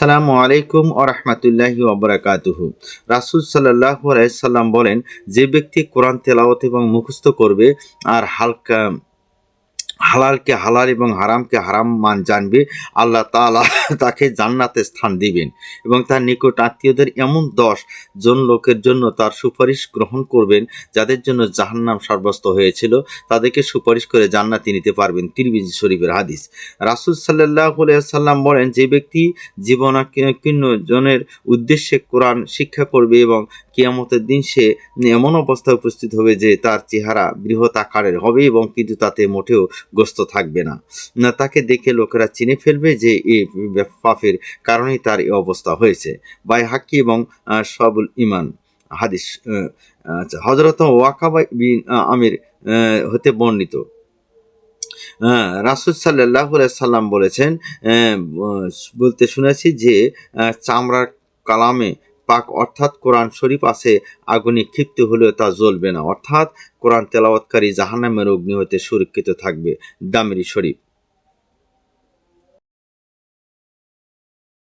আসসালামু আলাইকুম ওয়া রাহমাতুল্লাহি ওয়া বারাকাতুহু। রাসূল সাল্লাল্লাহু আলাইহি সাল্লাম বলেন, যে ব্যক্তি কোরআন তেলাওয়াত এবং মুখস্থ করবে আর হালালকে হালাল এবং হারামকে হারাম জানবে, আল্লাহ তাআলা তাকে জান্নাতে স্থান দিবেন এবং তার নিকট আত্মীয়দের এমন 10 জন লোকের জন্য তার সুপারিশ গ্রহণ করবেন যাদের জন্য জাহান্নাম সাব্যস্ত হয়েছিল, তাদেরকে সুপারিশ করে জান্নাতে নিতে পারবেন। তিরমিজি শরীফের হাদিস। রাসূল সাল্লাল্লাহু আলাইহি সাল্লাম বলেন, যে ব্যক্তি জীবনাকীর্ণ জনের উদ্দেশ্যে কোরআন শিক্ষা করবে এবং কিয়ামতের দিন সে এমন অবস্থায় উপস্থিত হবে যে তার চেহারা বৃহৎ আকারের হবে এবং কিন্তু তাতে মোটেও গোস্ত থাকবে না। তাকে দেখে লোকেরা চিনে ফেলবে যে এই পাপের কারণেই তার এই অবস্থা হয়েছে। বাইহাকি এবং সবুল ইমান হাদিস। আচ্ছা, হযরত ওয়াকাবা বিন আমির হতে বর্ণিত, রাসূল সাল্লাল্লাহু আলাইহি সাল্লাম বলেছেন, বলতে শুনেছি যে চামড়ার কালামে পাক অর্থাৎ কোরআন শরীফ আছে, আগুনে ক্ষিপ্ত হলেও তা জ্বলবে না, অর্থাৎ কোরআন তেলাওয়াতকারী জাহান্নামের অগ্নি হতে সুরক্ষিত থাকবে। দামেরি শরীফ।